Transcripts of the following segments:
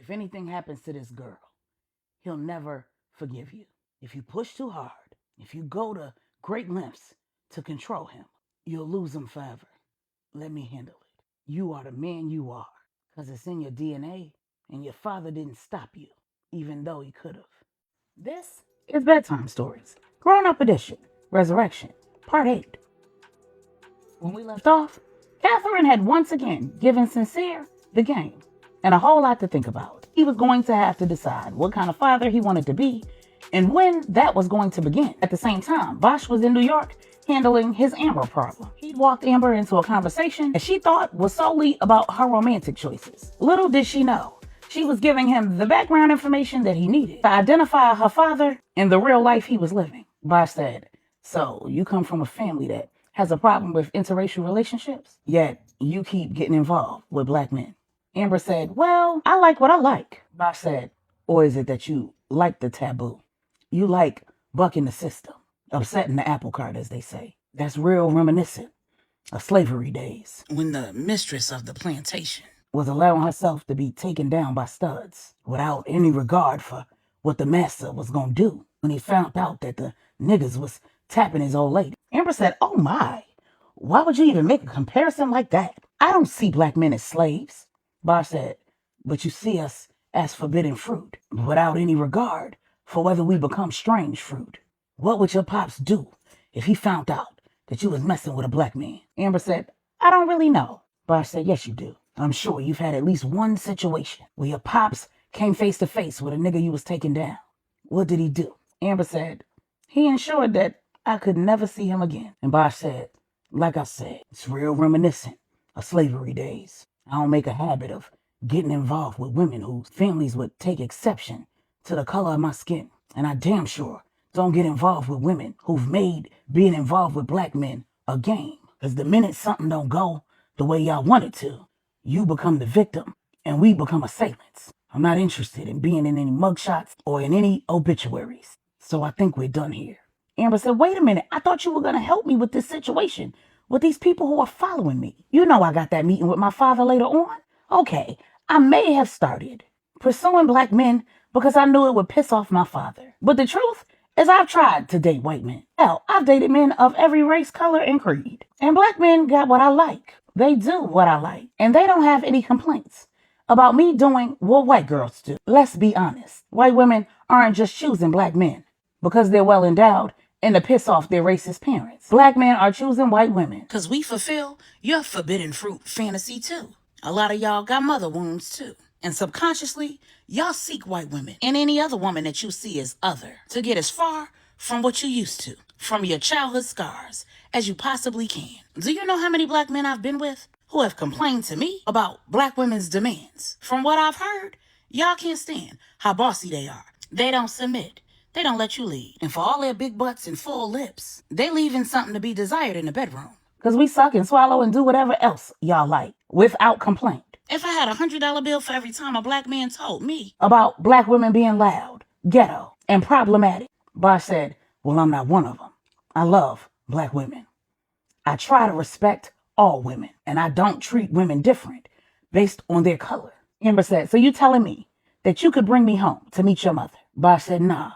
If anything happens to this girl, he'll never forgive you. If you push too hard, if you go to great lengths to control him, you'll lose him forever. Let me handle it. You are the man you are, because it's in your DNA, and your father didn't stop you, even though he could have. This is Bedtime Stories, Grownup Edition, Resurrection, Part 8. When we left off, Catherine had once again given Sincere the game and a whole lot to think about. He was going to have to decide what kind of father he wanted to be and when that was going to begin. At the same time, Bosch was in New York handling his Amber problem. He'd walked Amber into a conversation that she thought was solely about her romantic choices. Little did she know, she was giving him the background information that he needed to identify her father and the real life he was living. Bosch said, "So you come from a family that has a problem with interracial relationships, yet you keep getting involved with black men." Amber said, "Well, I like what I like." Bosch said, "Or is it that you like the taboo? You like bucking the system, upsetting the apple cart, as they say. That's real reminiscent of slavery days, when the mistress of the plantation was allowing herself to be taken down by studs without any regard for what the master was going to do when he found out that the niggas was tapping his old lady." Amber said, "Oh my, why would you even make a comparison like that? I don't see black men as slaves." Bosch said, "But you see us as forbidden fruit, without any regard for whether we become strange fruit. What would your pops do if he found out that you was messing with a black man?" Amber said, "I don't really know." Bosch said, "Yes, you do. I'm sure you've had at least one situation where your pops came face to face with a nigga you was taking down. What did he do?" Amber said, "He ensured that I could never see him again." And Bosch said, "Like I said, it's real reminiscent of slavery days. I don't make a habit of getting involved with women whose families would take exception to the color of my skin. And I damn sure don't get involved with women who've made being involved with black men a game. Because the minute something don't go the way y'all want it to, you become the victim and we become assailants. I'm not interested in being in any mugshots or in any obituaries. So I think we're done here." Amber said, "Wait a minute. I thought you were going to help me with this situation, with these people who are following me. You know I got that meeting with my father later on. Okay, I may have started pursuing black men because I knew it would piss off my father. But the truth is I've tried to date white men. Hell, I've dated men of every race, color, and creed. And black men got what I like. They do what I like. And they don't have any complaints about me doing what white girls do. Let's be honest. White women aren't just choosing black men because they're well endowed and to piss off their racist parents. Black men are choosing white women because we fulfill your forbidden fruit fantasy too. A lot of y'all got mother wounds too. And subconsciously, y'all seek white women and any other woman that you see as other to get as far from what you used to, from your childhood scars, as you possibly can. Do you know how many black men I've been with who have complained to me about black women's demands? From what I've heard, y'all can't stand how bossy they are. They don't submit. They don't let you lead. And for all their big butts and full lips, they leaving something to be desired in the bedroom. Because we suck and swallow and do whatever else y'all like without complaint. If I had $100 bill for every time a black man told me about black women being loud, ghetto, and problematic, Bosch said, "Well, I'm not one of them. I love black women. I try to respect all women, and I don't treat women different based on their color." Amber said, "So you telling me that you could bring me home to meet your mother?" Bosch said, "Nah,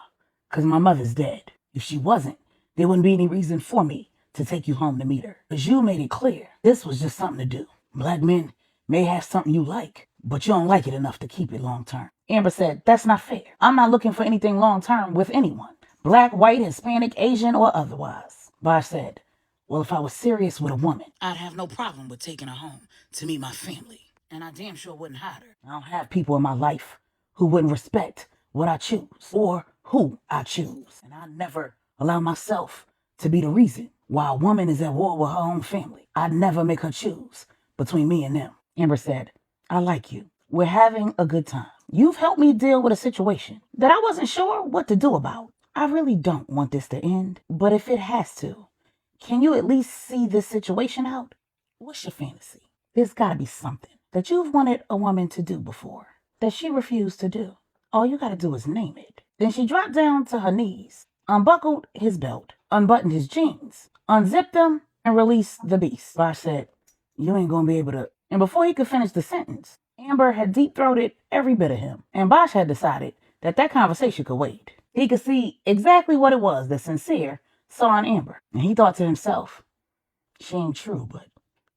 because my mother's dead. If she wasn't, there wouldn't be any reason for me to take you home to meet her. Because you made it clear this was just something to do. Black men may have something you like, but you don't like it enough to keep it long term." Amber said, "That's not fair. I'm not looking for anything long term with anyone. Black, white, Hispanic, Asian, or otherwise." Bosch said, "Well, if I was serious with a woman, I'd have no problem with taking her home to meet my family. And I damn sure wouldn't hide her. I don't have people in my life who wouldn't respect what I choose or who I choose. And I never allow myself to be the reason why a woman is at war with her own family. I'd never make her choose between me and them." Amber said, "I like you. We're having a good time. You've helped me deal with a situation that I wasn't sure what to do about. I really don't want this to end, but if it has to, can you at least see this situation out? What's your fantasy? There's got to be something that you've wanted a woman to do before that she refused to do. All you got to do is name it." Then she dropped down to her knees, unbuckled his belt, unbuttoned his jeans, unzipped them, and released the beast. Bosch said, "You ain't going to be able to..." And before he could finish the sentence, Amber had deep-throated every bit of him, and Bosch had decided that that conversation could wait. He could see exactly what it was that Sincere saw in Amber, and he thought to himself, she ain't true, but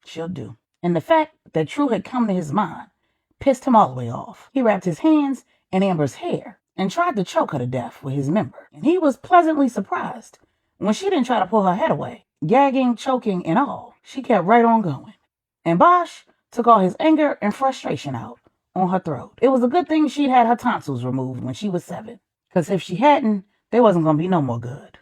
she'll do. And the fact that True had come to his mind pissed him all the way off. He wrapped his hands in Amber's hair and tried to choke her to death with his member. And he was pleasantly surprised when she didn't try to pull her head away. Gagging, choking, and all, she kept right on going. And Bosch took all his anger and frustration out on her throat. It was a good thing she'd had her tonsils removed when she was 7, because if she hadn't, they wasn't going to be no more good.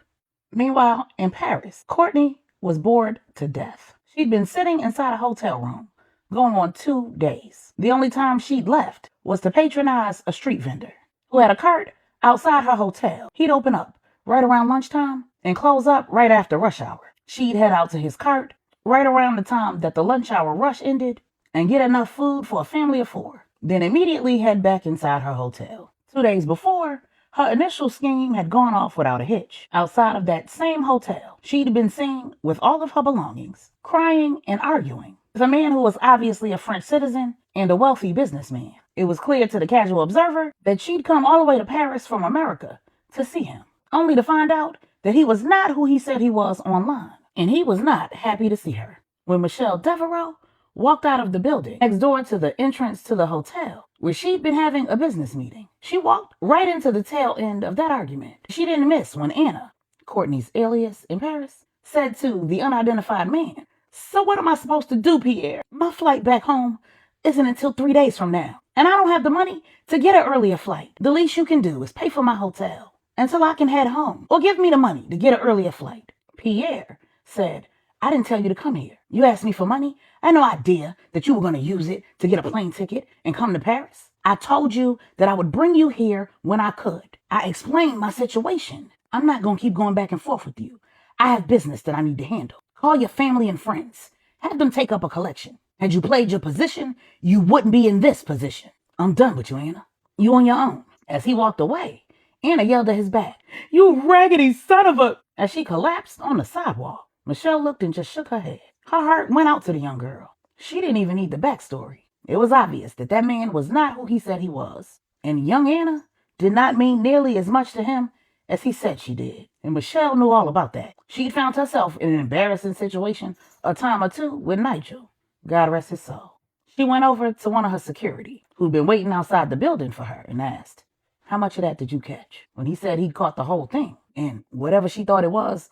Meanwhile, in Paris, Courtney was bored to death. She'd been sitting inside a hotel room, going on 2 days. The only time she'd left was to patronize a street vendor who had a cart outside her hotel. He'd open up right around lunchtime and close up right after rush hour. She'd head out to his cart right around the time that the lunch hour rush ended and get enough food for a family of 4. Then immediately head back inside her hotel. 2 days before, her initial scheme had gone off without a hitch. Outside of that same hotel, she'd been seen with all of her belongings, crying and arguing with a man who was obviously a French citizen and a wealthy businessman. It was clear to the casual observer that she'd come all the way to Paris from America to see him, only to find out that he was not who he said he was online, and he was not happy to see her. When Michelle Devereaux walked out of the building next door to the entrance to the hotel, where she'd been having a business meeting, she walked right into the tail end of that argument. She didn't miss when Anna, Courtney's alias in Paris, said to the unidentified man, "So what am I supposed to do, Pierre? My flight back home isn't until 3 days from now, and I don't have the money to get an earlier flight. The least you can do is pay for my hotel until I can head home, or give me the money to get an earlier flight." Pierre said, "I didn't tell you to come here. You asked me for money. I had no idea that you were going to use it to get a plane ticket and come to Paris. I told you that I would bring you here when I could. I explained my situation. I'm not going to keep going back and forth with you. I have business that I need to handle. Call your family and friends. Have them take up a collection. Had you played your position, you wouldn't be in this position. I'm done with you, Anna. You on your own." As he walked away, Anna yelled at his back, "You raggedy son of a..." As she collapsed on the sidewalk, Michelle looked and just shook her head. Her heart went out to the young girl. She didn't even need the backstory. It was obvious that that man was not who he said he was. And young Anna did not mean nearly as much to him as he said she did. And Michelle knew all about that. She'd found herself in an embarrassing situation a time or two with Nigel. God rest his soul. She went over to one of her security, who'd been waiting outside the building for her, and asked, "How much of that did you catch?" When he said he'd caught the whole thing, and whatever she thought it was,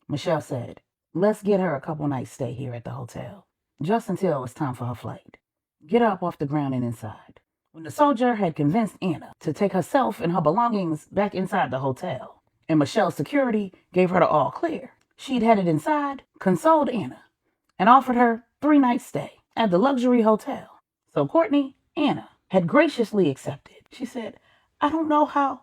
Michelle said, "Let's get her a couple nights stay here at the hotel, just until it was time for her flight. Get her up off the ground and inside." When the soldier had convinced Anna to take herself and her belongings back inside the hotel, and Michelle's security gave her the all clear, she'd headed inside, consoled Anna, and offered her 3 nights stay at the luxury hotel. So Courtney, Anna, had graciously accepted. She said, "I don't know how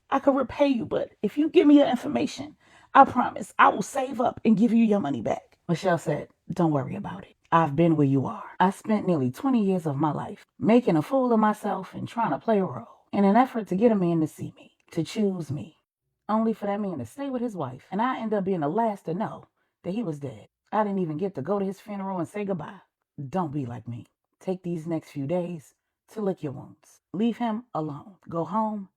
I could repay you, but if you give me your information, I promise I will save up and give you your money back." Michelle said, "Don't worry about it. I've been where you are. I spent nearly 20 years of my life making a fool of myself and trying to play a role in an effort to get a man to see me, to choose me, only for that man to stay with his wife, and I end up being the last to know that he was dead. I didn't even get to go to his funeral and say goodbye. Don't be like me. Take these next few days to lick your wounds. Leave him alone. Go home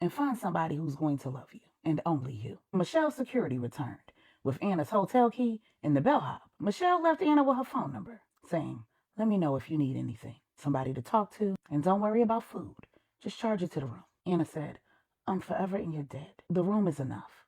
and find somebody who's going to love you, and only you." Michelle's security returned with Anna's hotel key and the bellhop. Michelle left Anna with her phone number, saying, "Let me know if you need anything, somebody to talk to, and don't worry about food. Just charge it to the room." Anna said, "I'm forever in your debt. The room is enough.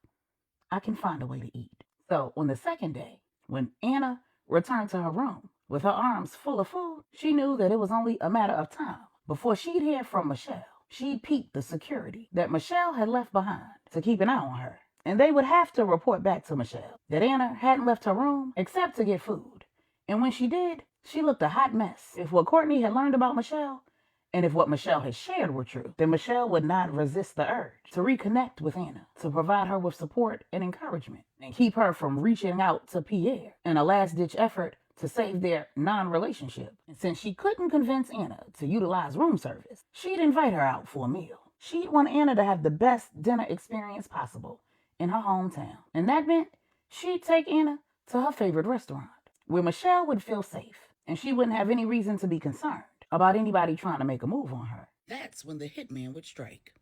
I can find a way to eat." So on the second day, when Anna returned to her room with her arms full of food, she knew that it was only a matter of time before she'd hear from Michelle. She'd peeped the security that Michelle had left behind to keep an eye on her, and they would have to report back to Michelle that Anna hadn't left her room except to get food. And when she did, she looked a hot mess. If what Courtney had learned about Michelle, and if what Michelle had shared were true, then Michelle would not resist the urge to reconnect with Anna, to provide her with support and encouragement, and keep her from reaching out to Pierre in a last-ditch effort to save their non-relationship. And since she couldn't convince Anna to utilize room service, she'd invite her out for a meal. She'd want Anna to have the best dinner experience possible in her hometown. And that meant she'd take Anna to her favorite restaurant, where Michelle would feel safe, and she wouldn't have any reason to be concerned about anybody trying to make a move on her. That's when the hitman would strike.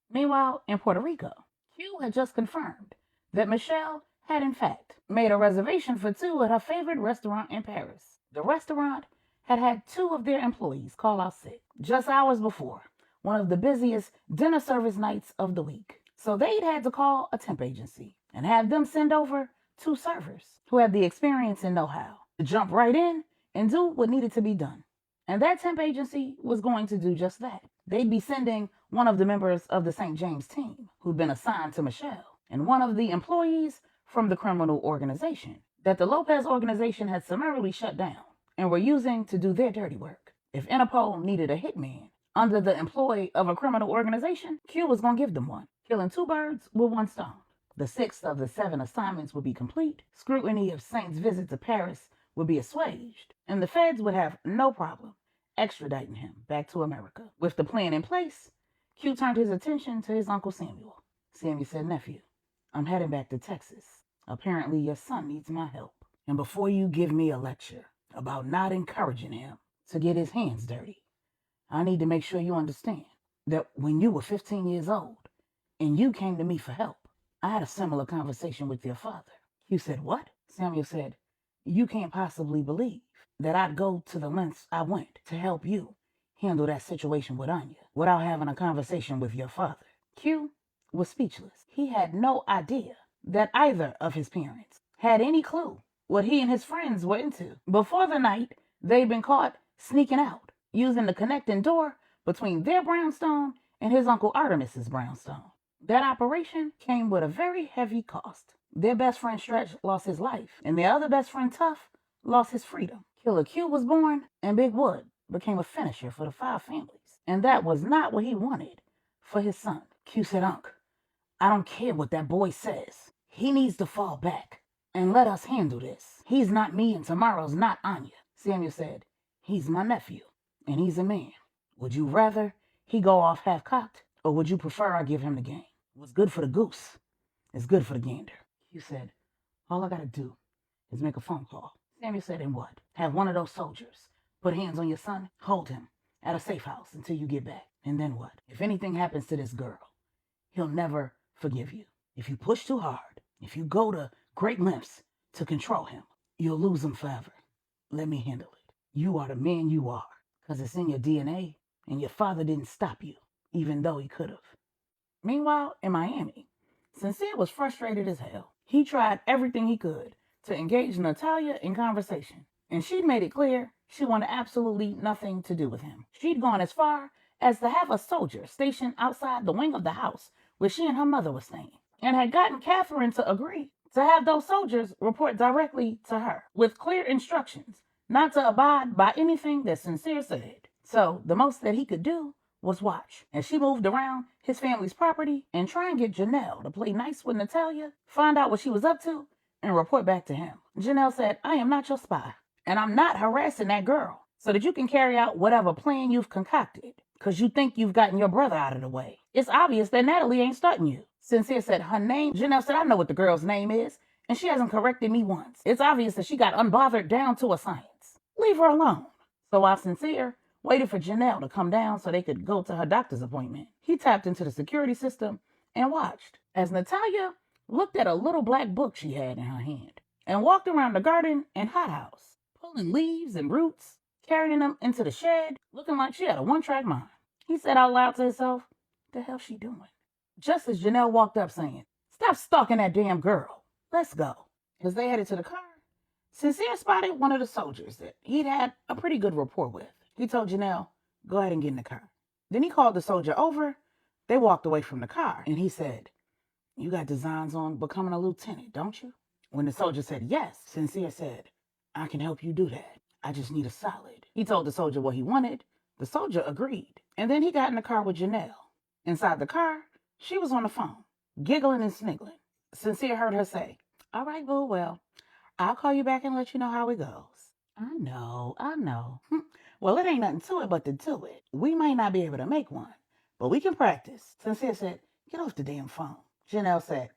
Meanwhile, in Puerto Rico, Q had just confirmed that Michelle had in fact made a reservation for two at her favorite restaurant in Paris. The restaurant had had two of their employees call out sick just hours before, one of the busiest dinner service nights of the week. So they'd had to call a temp agency and have them send over two servers who had the experience and know-how to jump right in and do what needed to be done. And that temp agency was going to do just that. They'd be sending one of the members of the St. James team who'd been assigned to Michelle and one of the employees from the criminal organization that the Lopez organization had summarily shut down and were using to do their dirty work. If Interpol needed a hitman under the employ of a criminal organization, Q was going to give them one, killing two birds with one stone. The sixth of the 7 assignments would be complete, scrutiny of Saint's visit to Paris would be assuaged, and the feds would have no problem extraditing him back to America. With the plan in place, Q turned his attention to his Uncle Samuel. Samuel said, "Nephew, I'm heading back to Texas. Apparently your son needs my help. And before you give me a lecture about not encouraging him to get his hands dirty, I need to make sure you understand that when you were 15 years old and you came to me for help, I had a similar conversation with your father." Q said, "What?" Samuel said, "You can't possibly believe that I'd go to the lengths I went to help you handle that situation with Anya without having a conversation with your father." Q was speechless. He had no idea that either of his parents had any clue what he and his friends were into. Before the night, they'd been caught sneaking out, using the connecting door between their brownstone and his Uncle Artemis's brownstone. That operation came with a very heavy cost. Their best friend Stretch lost his life, and their other best friend Tough lost his freedom. Killer Q was born, and Big Wood became a finisher for the 5 families. And that was not what he wanted for his son. Q said, "Unc, I don't care what that boy says. He needs to fall back and let us handle this. He's not me, and tomorrow's not Anya." Samuel said, "He's my nephew, and he's a man. Would you rather he go off half-cocked, or would you prefer I give him the game? What's good for the goose is good for the gander." Q said, "All I gotta do is make a phone call." Samuel said, "And what? Have one of those soldiers put hands on your son, hold him at a safe house until you get back. And then what? If anything happens to this girl, he'll never forgive you. If you push too hard, if you go to great lengths to control him, you'll lose him forever. Let me handle it. You are the man you are, because it's in your DNA, and your father didn't stop you, even though he could have." Meanwhile, in Miami, Sincere was frustrated as hell. He tried everything he could to engage Natalia in conversation, and she'd made it clear she wanted absolutely nothing to do with him. She'd gone as far as to have a soldier stationed outside the wing of the house where she and her mother were staying, and had gotten Catherine to agree to have those soldiers report directly to her, with clear instructions not to abide by anything that Sincere said. So the most that he could do was watch as she moved around his family's property and try and get Janelle to play nice with Natalia, find out what she was up to, and report back to him. Janelle said, "I am not your spy, and I'm not harassing that girl so that you can carry out whatever plan you've concocted because you think you've gotten your brother out of the way. It's obvious that Natalie ain't starting you." Sincere said, "Her name?" Janelle said, "I know what the girl's name is, and she hasn't corrected me once. It's obvious that she got unbothered down to a science. Leave her alone." So while Sincere waited for Janelle to come down so they could go to her doctor's appointment, he tapped into the security system and watched as Natalia looked at a little black book she had in her hand and walked around the garden and hothouse, pulling leaves and roots, carrying them into the shed, looking like she had a one-track mind. He said out loud to himself, "The hell's she doing?" Just as Janelle walked up saying, "Stop stalking that damn girl. Let's go." As they headed to the car, Sincere spotted one of the soldiers that he'd had a pretty good rapport with. He told Janelle, "Go ahead and get in the car." Then he called the soldier over. They walked away from the car, and he said, "You got designs on becoming a lieutenant, don't you?" When the soldier said yes, Sincere said, "I can help you do that. I just need a solid." He told the soldier what he wanted. The soldier agreed. And then he got in the car with Janelle. Inside the car, she was on the phone, giggling and sniggling. Sincere heard her say, "All right, boo, well, I'll call you back and let you know how it goes." I know. Well, it ain't nothing to it but to do it. We might not be able to make one, but we can practice." Sincere said, "Get off the damn phone." Janelle said,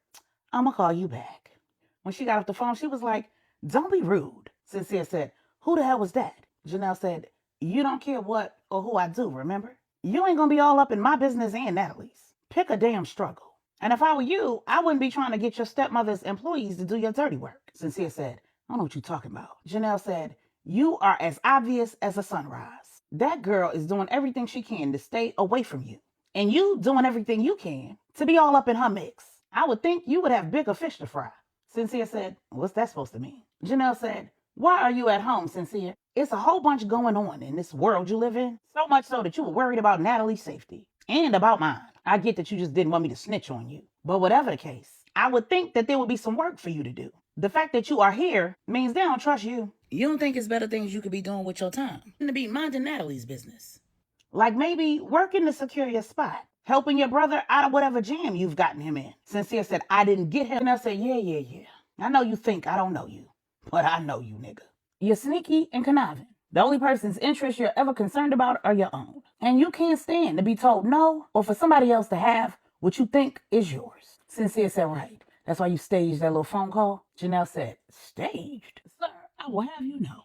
"I'm going to call you back." When she got off the phone, she was like, "Don't be rude." Sincere said, "Who the hell was that?" Janelle said, You don't care what or who I do, remember? You ain't gonna be all up in my business and Natalie's. Pick a damn struggle. And if I were you, I wouldn't be trying to get your stepmother's employees to do your dirty work. Sincere said, I don't know what you're talking about. Janelle said, you are as obvious as a sunrise. That girl is doing everything she can to stay away from you. And you doing everything you can to be all up in her mix. I would think you would have bigger fish to fry. Sincere said, what's that supposed to mean? Janelle said, why are you at home, Sincere? It's a whole bunch going on in this world you live in. So much so that you were worried about Natalie's safety. And about mine. I get that you just didn't want me to snitch on you. But whatever the case, I would think that there would be some work for you to do. The fact that you are here means they don't trust you. You don't think it's better things you could be doing with your time than to be minding Natalie's business? Like maybe working to secure your spot. Helping your brother out of whatever jam you've gotten him in. Sincere said, I didn't get him. And I said, yeah. I know you think I don't know you. But I know you, nigga. You're sneaky and conniving. The only person's interests you're ever concerned about are your own. And you can't stand to be told no or for somebody else to have what you think is yours. Sincere said, right. That's why you staged that little phone call? Janelle said, staged? Sir, I will have you know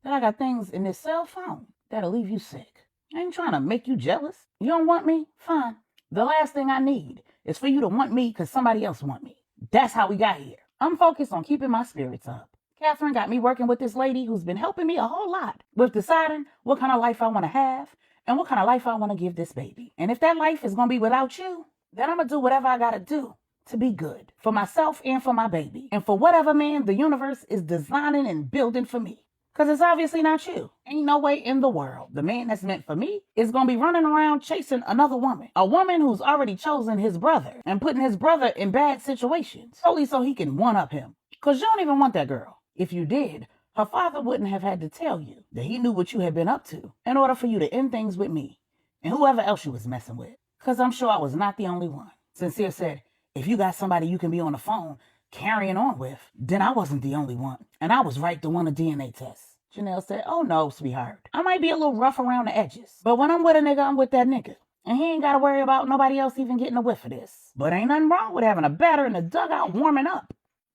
that I got things in this cell phone that'll leave you sick. I ain't trying to make you jealous. You don't want me? Fine. The last thing I need is for you to want me because somebody else want me. That's how we got here. I'm focused on keeping my spirits up. Catherine got me working with this lady who's been helping me a whole lot with deciding what kind of life I want to have and what kind of life I want to give this baby. And if that life is going to be without you, then I'm going to do whatever I got to do to be good for myself and for my baby and for whatever man the universe is designing and building for me. Because it's obviously not you. Ain't no way in the world the man that's meant for me is going to be running around chasing another woman. A woman who's already chosen his brother and putting his brother in bad situations solely so he can one-up him. Because you don't even want that girl. If you did, her father wouldn't have had to tell you that he knew what you had been up to in order for you to end things with me and whoever else you was messing with. Because I'm sure I was not the only one. Sincere said, if you got somebody you can be on the phone carrying on with, then I wasn't the only one. And I was right to want a DNA test. Janelle said, oh no, sweetheart. I might be a little rough around the edges, but when I'm with a nigga, I'm with that nigga. And he ain't got to worry about nobody else even getting a whiff of this. But ain't nothing wrong with having a batter in the dugout warming up.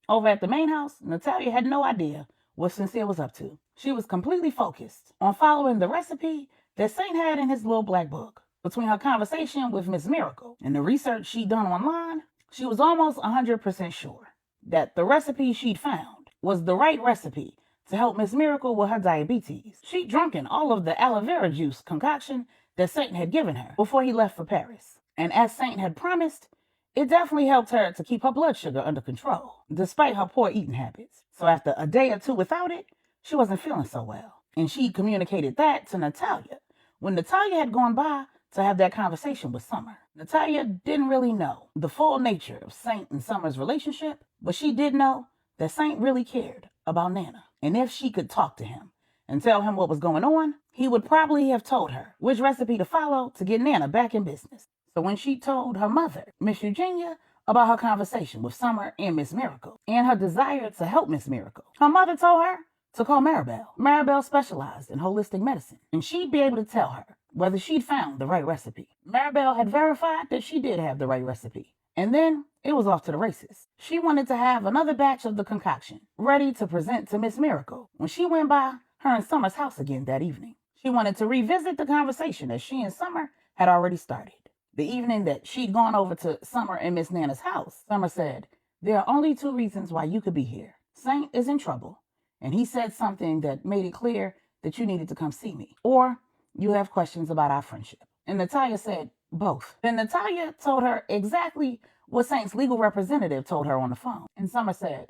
Over at the main house, Natalia had no idea what Sincere was up to. She was completely focused on following the recipe that Saint had in his little black book. Between her conversation with Miss Miracle and the research she'd done online, she was almost 100% sure that the recipe she'd found was the right recipe to help Miss Miracle with her diabetes. She'd drunken all of the aloe vera juice concoction that Saint had given her before he left for Paris. And as Saint had promised, it definitely helped her to keep her blood sugar under control, despite her poor eating habits. So after a day or two without it, she wasn't feeling so well. And she communicated that to Natalia when Natalia had gone by to have that conversation with Summer. Natalia didn't really know the full nature of Saint and Summer's relationship, but she did know that Saint really cared about Nana. And if she could talk to him and tell him what was going on, he would probably have told her which recipe to follow to get Nana back in business. So when she told her mother, Miss Eugenia, about her conversation with Summer and Miss Miracle and her desire to help Miss Miracle, her mother told her to call Maribel. Maribel specialized in holistic medicine, and she'd be able to tell her whether she'd found the right recipe. Maribel had verified that she did have the right recipe, and then it was off to the races. She wanted to have another batch of the concoction ready to present to Miss Miracle when she went by her and Summer's house again that evening. She wanted to revisit the conversation that she and Summer had already started. The evening that she'd gone over to Summer and Miss Nana's house, Summer said, there are only two reasons why you could be here. Saint is in trouble, and he said something that made it clear that you needed to come see me, or you have questions about our friendship. And Natalia said, both. Then Natalia told her exactly what Saint's legal representative told her on the phone. And Summer said,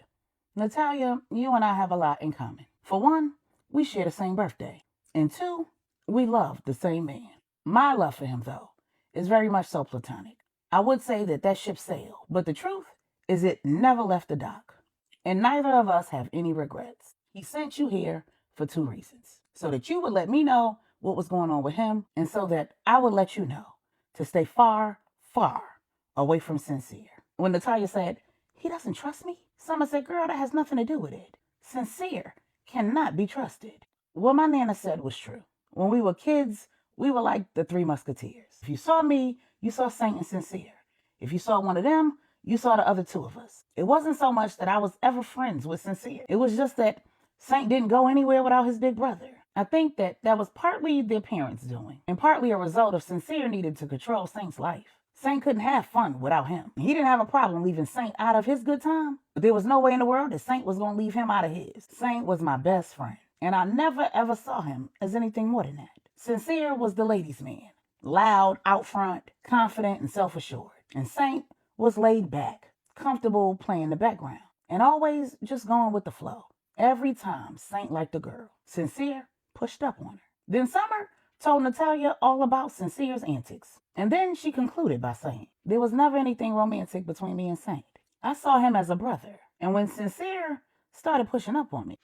Natalia, you and I have a lot in common. For one, we share the same birthday. And two, we love the same man. My love for him, though, is very much so platonic. I would say that ship sailed, but the truth is it never left the dock. And neither of us have any regrets. He sent you here for two reasons. So that you would let me know what was going on with him, and so that I would let you know to stay far, far away from Sincere. When Natalia said, he doesn't trust me, Summer said, girl, that has nothing to do with it. Sincere cannot be trusted. What my Nana said was true. When we were kids, we were like the Three Musketeers. If you saw me, you saw Saint and Sincere. If you saw one of them, you saw the other two of us. It wasn't so much that I was ever friends with Sincere. It was just that Saint didn't go anywhere without his big brother. I think that was partly their parents' doing, and partly a result of Sincere needing to control Saint's life. Saint couldn't have fun without him. He didn't have a problem leaving Saint out of his good time, but there was no way in the world that Saint was going to leave him out of his. Saint was my best friend, and I never ever saw him as anything more than that. Sincere was the ladies' man, loud, out front, confident, and self-assured. And Saint was laid back, comfortable playing the background, and always just going with the flow. Every time Saint liked a girl, Sincere pushed up on her. Then Summer told Natalia all about Sincere's antics. And then she concluded by saying, there was never anything romantic between me and Saint. I saw him as a brother. And when Sincere started pushing up on me,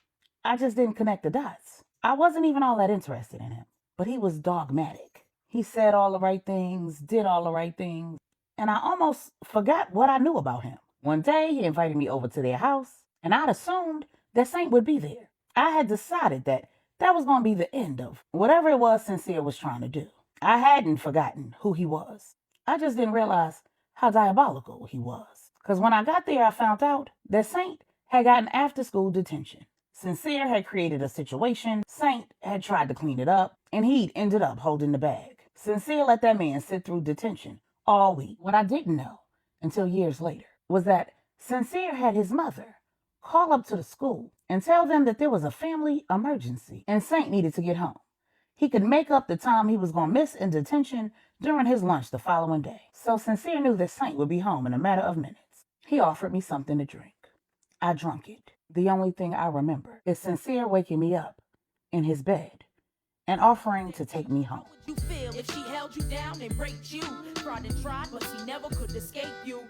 I just didn't connect the dots. I wasn't even all that interested in him. But he was dogmatic. He said all the right things, did all the right things, and I almost forgot what I knew about him. One day, he invited me over to their house, and I'd assumed that Saint would be there. I had decided that was going to be the end of whatever it was Sincere was trying to do. I hadn't forgotten who he was. I just didn't realize how diabolical he was. Because when I got there, I found out that Saint had gotten after-school detention. Sincere had created a situation, Saint had tried to clean it up, and he'd ended up holding the bag. Sincere let that man sit through detention all week. What I didn't know until years later was that Sincere had his mother call up to the school and tell them that there was a family emergency and Saint needed to get home. He could make up the time he was going to miss in detention during his lunch the following day. So Sincere knew that Saint would be home in a matter of minutes. He offered me something to drink. I drank it. The only thing I remember is Sincere waking me up in his bed and offering to take me home. You feel if she held you down and raped you, tried and tried, but she never could escape you.